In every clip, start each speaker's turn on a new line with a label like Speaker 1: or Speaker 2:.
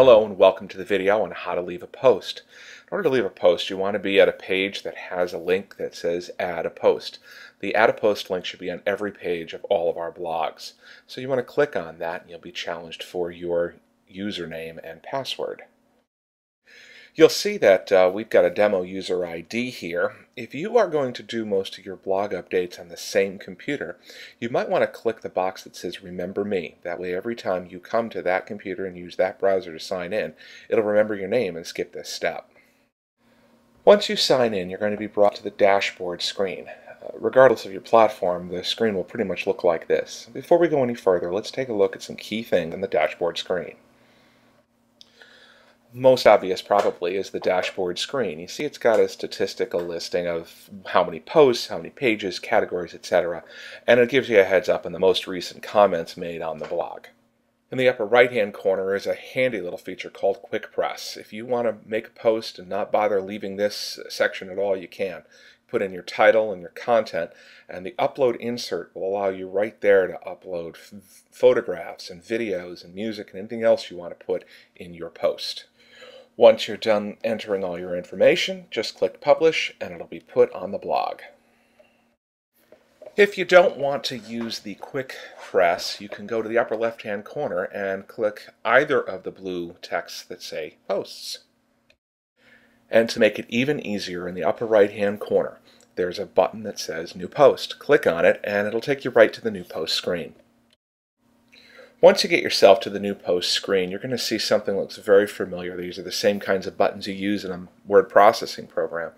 Speaker 1: Hello and welcome to the video on how to leave a post. In order to leave a post, you want to be at a page that has a link that says Add a Post. The Add a Post link should be on every page of all of our blogs. So you want to click on that and you'll be challenged for your username and password. You'll see that we've got a demo user ID here. If you are going to do most of your blog updates on the same computer, you might want to click the box that says Remember Me. That way every time you come to that computer and use that browser to sign in, it'll remember your name and skip this step. Once you sign in, you're going to be brought to the dashboard screen. Regardless of your platform, the screen will pretty much look like this. Before we go any further, let's take a look at some key things on the dashboard screen. Most obvious probably is the dashboard screen. You see it's got a statistical listing of how many posts, how many pages, categories, etc. And it gives you a heads up on the most recent comments made on the blog. In the upper right hand corner is a handy little feature called Quick Press. If you want to make a post and not bother leaving this section at all, you can. Put in your title and your content, and the upload insert will allow you right there to upload photographs and videos and music and anything else you want to put in your post. Once you're done entering all your information, just click Publish and it'll be put on the blog. If you don't want to use the Quick Press, you can go to the upper left-hand corner and click either of the blue texts that say Posts. And to make it even easier, in the upper right-hand corner, there's a button that says New Post. Click on it and it'll take you right to the New Post screen. Once you get yourself to the New Post screen, you're going to see something that looks very familiar. These are the same kinds of buttons you use in a word processing program.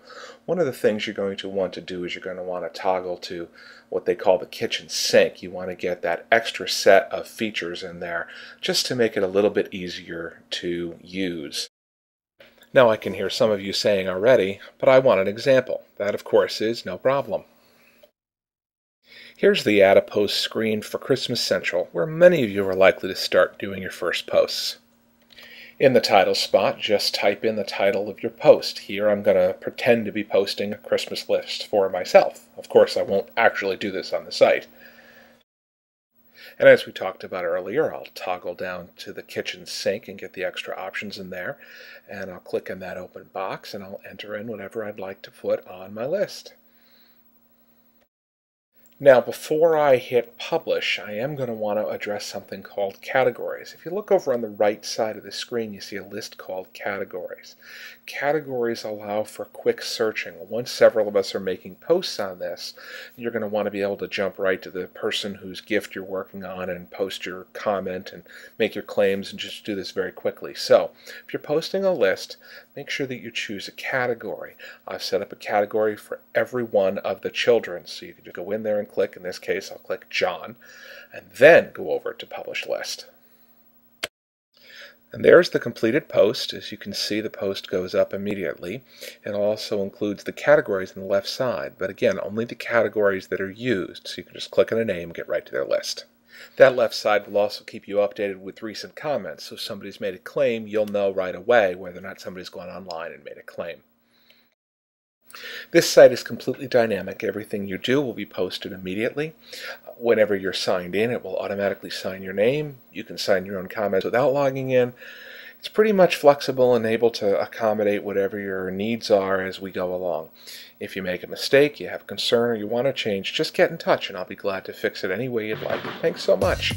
Speaker 1: One of the things you're going to want to do is you're going to want to toggle to what they call the kitchen sink. You want to get that extra set of features in there just to make it a little bit easier to use. Now I can hear some of you saying already, but I want an example. That of course is no problem. Here's the Add a Post screen for Christmas Central, where many of you are likely to start doing your first posts. In the title spot, just type in the title of your post. Here I'm going to pretend to be posting a Christmas list for myself. Of course, I won't actually do this on the site. And as we talked about earlier, I'll toggle down to the kitchen sink and get the extra options in there. And I'll click in that open box and I'll enter in whatever I'd like to put on my list. Now, before I hit Publish, I am going to want to address something called Categories. If you look over on the right side of the screen, you see a list called Categories. Categories allow for quick searching. Once several of us are making posts on this, you're going to want to be able to jump right to the person whose gift you're working on and post your comment and make your claims and just do this very quickly. So, if you're posting a list, make sure that you choose a category. I've set up a category for every one of the children, so you can just go in there and click. In this case, I'll click John, and then go over to Publish List. And there's the completed post. As you can see, the post goes up immediately. It also includes the categories on the left side, but again, only the categories that are used, so you can just click on a name and get right to their list. That left side will also keep you updated with recent comments, so if somebody's made a claim, you'll know right away whether or not somebody's gone online and made a claim. This site is completely dynamic. Everything you do will be posted immediately. Whenever you're signed in, it will automatically sign your name. You can sign your own comments without logging in. It's pretty much flexible and able to accommodate whatever your needs are as we go along. If you make a mistake, you have a concern, or you want to change, just get in touch and I'll be glad to fix it any way you'd like. Thanks so much.